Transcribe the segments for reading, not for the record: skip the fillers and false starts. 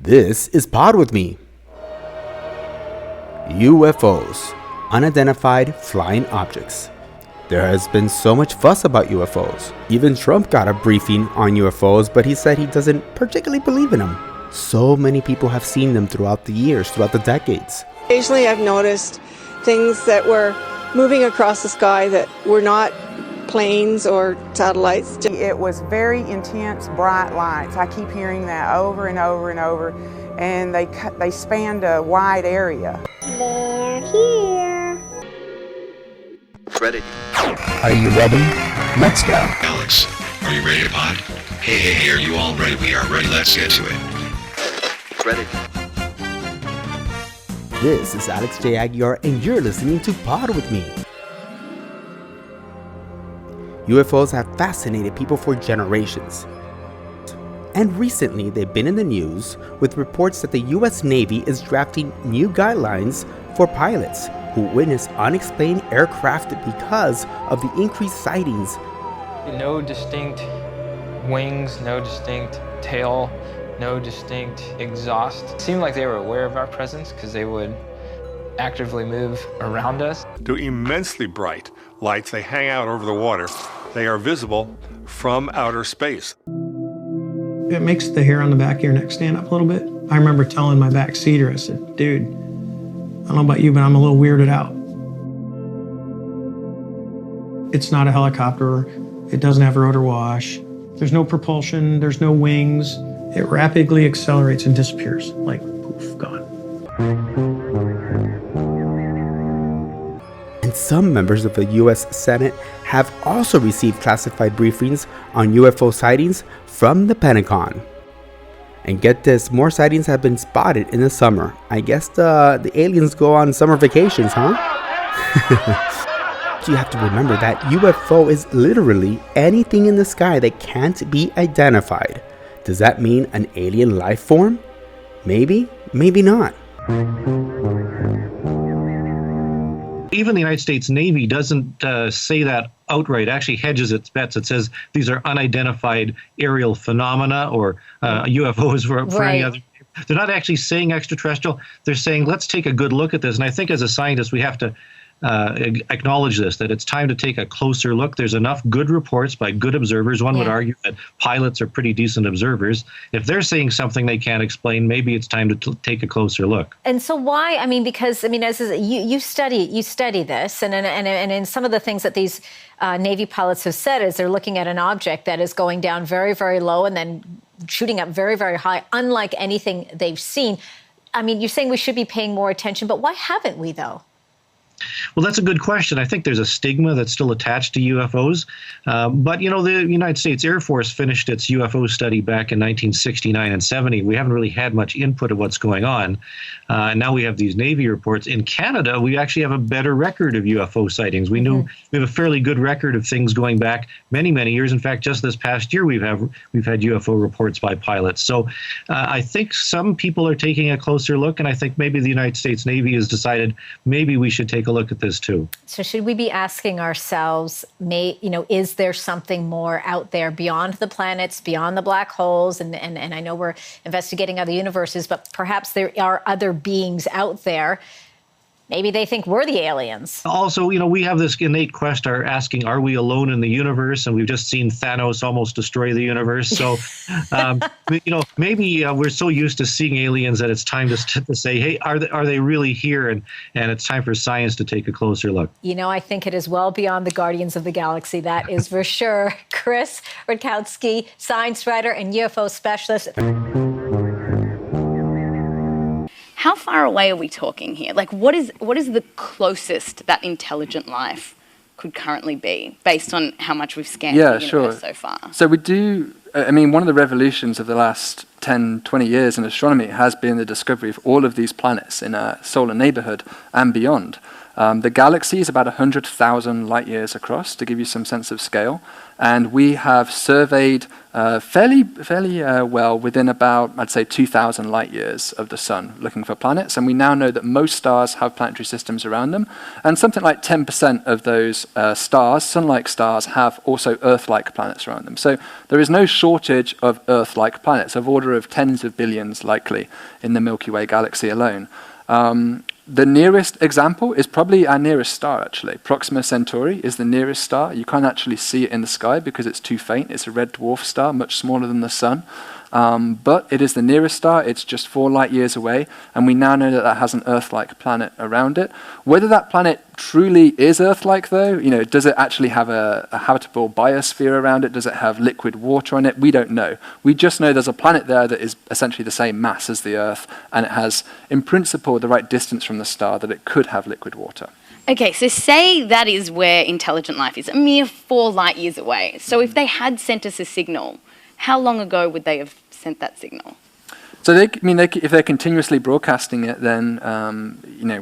This is Pod With Me. UFOs, unidentified flying objects. There has been so much fuss about UFOs. Even Trump got a briefing on UFOs, but he said he doesn't particularly believe in them. So many people have seen them throughout the years, throughout the decades. Occasionally I've noticed things that were moving across the sky that were not planes or satellites. It was very intense, bright lights. I keep hearing that over and over and over, and they spanned a wide area. They're here. Ready. Are you ready? Let's go. Alex, are you ready to pod? Hey, are you all ready? We are ready. Let's get to it. Ready. This is Alex J. Aguiar, and you're listening to Pod With Me. UFOs have fascinated people for generations. And recently, they've been in the news with reports that the U.S. Navy is drafting new guidelines for pilots who witness unexplained aircraft because of the increased sightings. No distinct wings, no distinct tail, no distinct exhaust. It seemed like they were aware of our presence because they would actively move around us. They're immensely bright lights. They hang out over the water. They are visible from outer space. It makes the hair on the back of your neck stand up a little bit. I remember telling my back seater, I said, dude, I don't know about you, but I'm a little weirded out. It's not a helicopter. It doesn't have rotor wash. There's no propulsion. There's no wings. It rapidly accelerates and disappears, like poof, gone. And some members of the U.S. Senate have also received classified briefings on UFO sightings from the Pentagon. And get this, more sightings have been spotted in the summer. I guess the aliens go on summer vacations, huh? You have to remember that UFO is literally anything in the sky that can't be identified. Does that mean an alien life form? Maybe, maybe not. Even the United States Navy doesn't say that outright. It actually hedges its bets. It says these are unidentified aerial phenomena or UFOs for any other. They're not actually saying extraterrestrial. They're saying, let's take a good look at this. And I think as a scientist, we have to acknowledge this, that it's time to take a closer look. There's enough good reports by good observers. One would argue that pilots are pretty decent observers. If they're saying something they can't explain, maybe it's time to take a closer look. And so why? I mean, because as you study this, and in some of the things that these Navy pilots have said is they're looking at an object that is going down very, very low and then shooting up very, very high, unlike anything they've seen. I mean, you're saying we should be paying more attention, but why haven't we, though? Well, that's a good question. I think there's a stigma that's still attached to UFOs. But, the United States Air Force finished its UFO study back in 1969 and 70. We haven't really had much input of what's going on. And now we have these Navy reports. In Canada, we actually have a better record of UFO sightings. We have a fairly good record of things going back many, many years. In fact, just this past year, we've had UFO reports by pilots. So I think some people are taking a closer look, and I think maybe the United States Navy has decided maybe we should take a look at this too. So should we be asking ourselves, is there something more out there beyond the planets, beyond the black holes? And I know we're investigating other universes, but perhaps there are other beings out there. Maybe they think we're the aliens. Also, we have this innate question asking, are we alone in the universe? And we've just seen Thanos almost destroy the universe. So, maybe we're so used to seeing aliens that it's time to say, hey, are they really here? And it's time for science to take a closer look. I think it is well beyond the Guardians of the Galaxy. That is for sure. Chris Rutkowski, science writer and UFO specialist. How far away are we talking here? Like, what is the closest that intelligent life could currently be, based on how much we've scanned the universe so far? So we do, one of the revolutions of the last 10, 20 years in astronomy has been the discovery of all of these planets in our solar neighborhood and beyond. The galaxy is about 100,000 light years across, to give you some sense of scale. And we have surveyed fairly well within about, I'd say, 2,000 light years of the sun, looking for planets. And we now know that most stars have planetary systems around them. And something like 10% of those stars, sun-like stars, have also Earth-like planets around them. So there is no shortage of Earth-like planets, of order order of tens of billions likely in the Milky Way galaxy alone. The nearest example is probably our nearest star, actually. Proxima Centauri is the nearest star. You can't actually see it in the sky because it's too faint. It's a red dwarf star, much smaller than the sun. But it is the nearest star. It's just 4 light years away, and we now know that that has an Earth-like planet around it. Whether that planet truly is Earth-like, though, does it actually have a habitable biosphere around it? Does it have liquid water on it? We don't know. We just know there's a planet there that is essentially the same mass as the Earth, and it has, in principle, the right distance from the star that it could have liquid water. Okay, so say that is where intelligent life is, a mere 4 light years away. So if they had sent us a signal, how long ago would they have sent that signal? So if they're continuously broadcasting it, then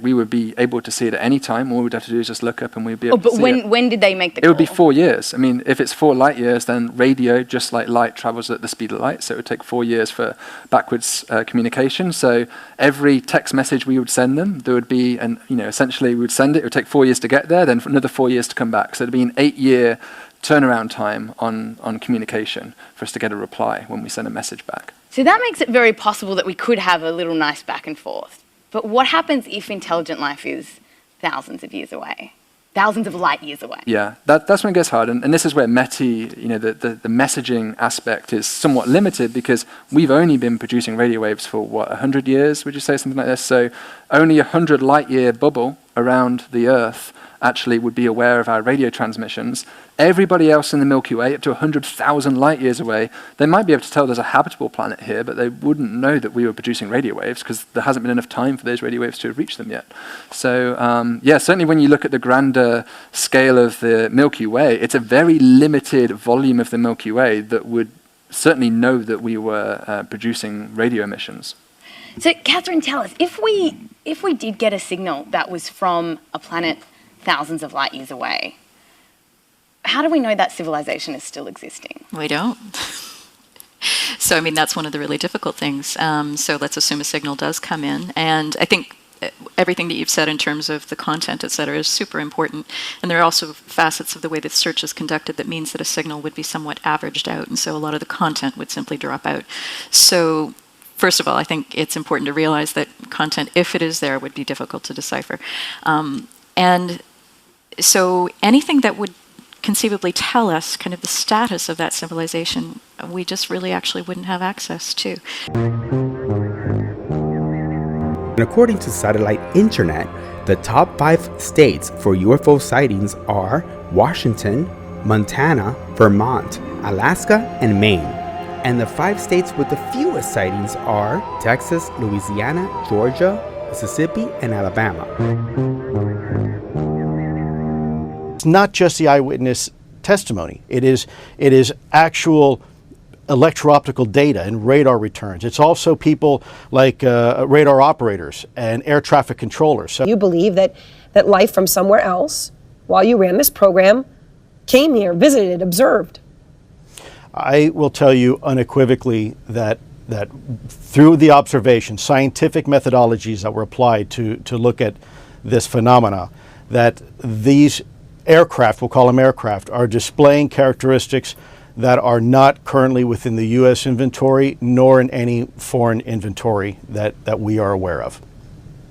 we would be able to see it at any time. All we'd have to do is just look up, and we'd be able to see it. But when did they make the call? It would be 4 years. I mean, if it's 4 light years, then radio, just like light, travels at the speed of light. So it would take 4 years for backwards communication. So every text message we would send them, there would be, essentially we would send it. It would take 4 years to get there, then another 4 years to come back. So it'd be an 8-year turnaround time on communication for us to get a reply when we send a message back. So that makes it very possible that we could have a little nice back and forth. But what happens if intelligent life is thousands of years away? Thousands of light years away? Yeah, that's when it gets hard. And this is where METI, the messaging aspect is somewhat limited, because we've only been producing radio waves for, 100 years, would you say, something like this? So only 100 light year bubble around the Earth actually would be aware of our radio transmissions. Everybody else in the Milky Way, up to 100,000 light years away, they might be able to tell there's a habitable planet here, but they wouldn't know that we were producing radio waves because there hasn't been enough time for those radio waves to have reached them yet. So certainly when you look at the grander scale of the Milky Way, it's a very limited volume of the Milky Way that would certainly know that we were producing radio emissions. So Catherine, tell us, if we did get a signal that was from a planet thousands of light years away, how do we know that civilization is still existing? We don't. So, that's one of the really difficult things. So let's assume a signal does come in. And I think everything that you've said in terms of the content, et cetera, is super important. And there are also facets of the way that search is conducted that means that a signal would be somewhat averaged out. And so a lot of the content would simply drop out. So first of all, I think it's important to realize that content, if it is there, would be difficult to decipher. And so anything that would conceivably tell us kind of the status of that civilization, we just really actually wouldn't have access to. And according to Satellite Internet, the top 5 states for UFO sightings are Washington, Montana, Vermont, Alaska, and Maine. And the 5 states with the fewest sightings are Texas, Louisiana, Georgia, Mississippi, and Alabama. It's not just the eyewitness testimony. It is actual electro-optical data and radar returns. It's also people like radar operators and air traffic controllers. So you believe that life from somewhere else, while you ran this program, came here, visited, observed? I will tell you unequivocally that through the observation, scientific methodologies that were applied to look at this phenomena, that these aircraft, we'll call them aircraft, are displaying characteristics that are not currently within the U.S. inventory, nor in any foreign inventory that we are aware of.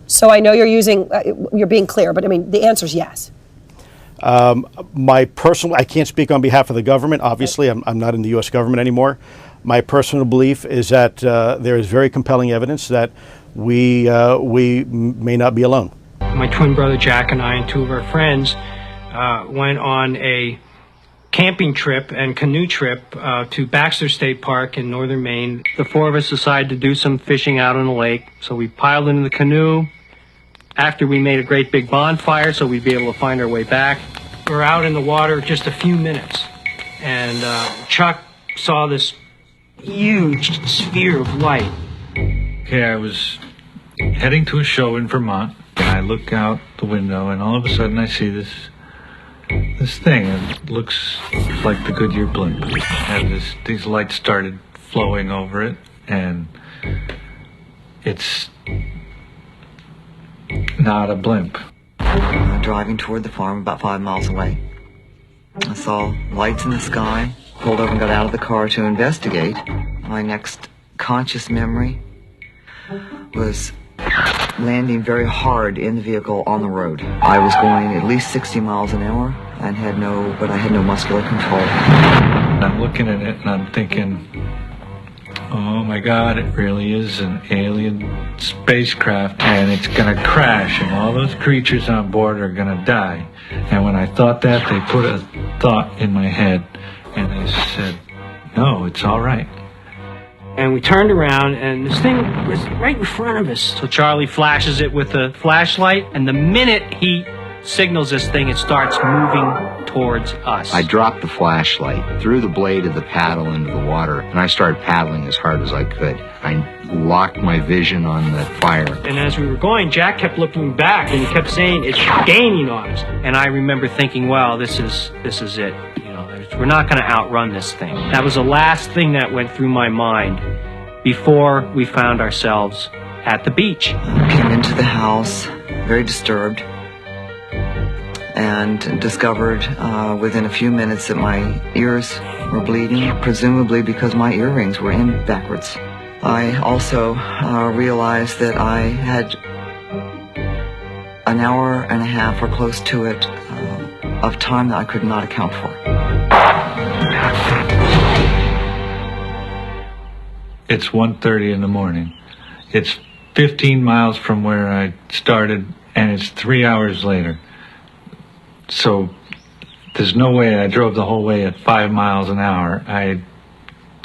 So I know you're being clear, but the answer is yes. I can't speak on behalf of the government. Obviously, I'm not in the U.S. government anymore. My personal belief is that there is very compelling evidence that we may not be alone. My twin brother Jack and I and 2 of our friends went on a camping trip and canoe trip to Baxter State Park in northern Maine. The 4 of us decided to do some fishing out on the lake, so we piled into the canoe. After we made a great big bonfire so we'd be able to find our way back. We were out in the water just a few minutes, and Chuck saw this huge sphere of light. Okay, I was heading to a show in Vermont, and I look out the window, and all of a sudden I see this thing. It looks like the Goodyear blimp. And these lights started flowing over it, and it's not a blimp. Driving toward the farm about 5 miles away. I saw lights in the sky, pulled over and got out of the car to investigate. My next conscious memory was landing very hard in the vehicle on the road. I was going at least 60 miles an hour and but I had no muscular control. I'm looking at it and I'm thinking, oh my God, it really is an alien spacecraft and it's gonna crash and all those creatures on board are gonna die. And when I thought that, they put a thought in my head and they said, no, it's all right. And we turned around, and this thing was right in front of us. So Charlie flashes it with a flashlight, and the minute he signals this thing, it starts moving towards us. I dropped the flashlight, threw the blade of the paddle into the water, and I started paddling as hard as I could. I locked my vision on the fire. And as we were going, Jack kept looking back, and he kept saying, it's gaining on us. And I remember thinking, well, this is it. We're not going to outrun this thing. That was the last thing that went through my mind before we found ourselves at the beach. I came into the house very disturbed and discovered within a few minutes that my ears were bleeding, presumably because my earrings were in backwards. I also realized that I had an hour and a half or close to it of time that I could not account for. It's 1:30 in the morning. It's 15 miles from where I started, and it's 3 hours later. So there's no way I drove the whole way at 5 miles an hour. I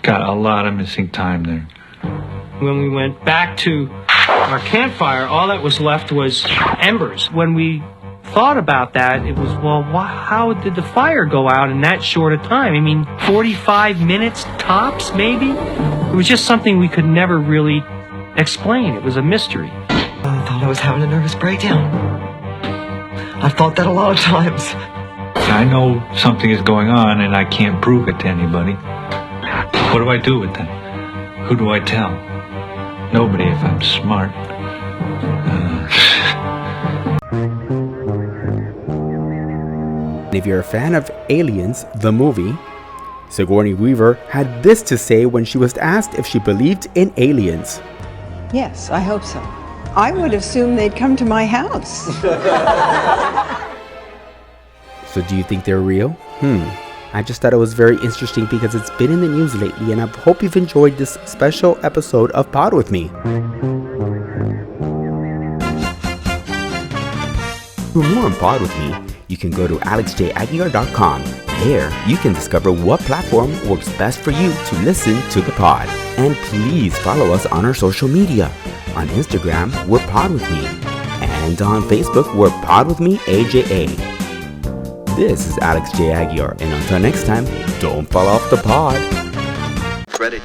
got a lot of missing time there. When we went back to our campfire, all that was left was embers. When we thought about that, it was, well, how did the fire go out in that short a time? I mean, 45 minutes tops, maybe? It was just something we could never really explain. It was a mystery. I thought I was having a nervous breakdown. I've thought that a lot of times. I know something is going on and I can't prove it to anybody. What do I do with that? Who do I tell? Nobody if I'm smart. If you're a fan of Aliens, the movie, Sigourney Weaver had this to say when she was asked if she believed in aliens. Yes, I hope so. I would assume they'd come to my house. So do you think they're real? I just thought it was very interesting because it's been in the news lately, and I hope you've enjoyed this special episode of Pod With Me. For more on Pod With Me, you can go to alexjaguiar.com. There, you can discover what platform works best for you to listen to the pod. And please follow us on our social media. On Instagram, we're Pod With Me. And on Facebook, we're Pod With Me AJA. This is Alex J. Aguiar, and until next time, don't fall off the pod. Credit.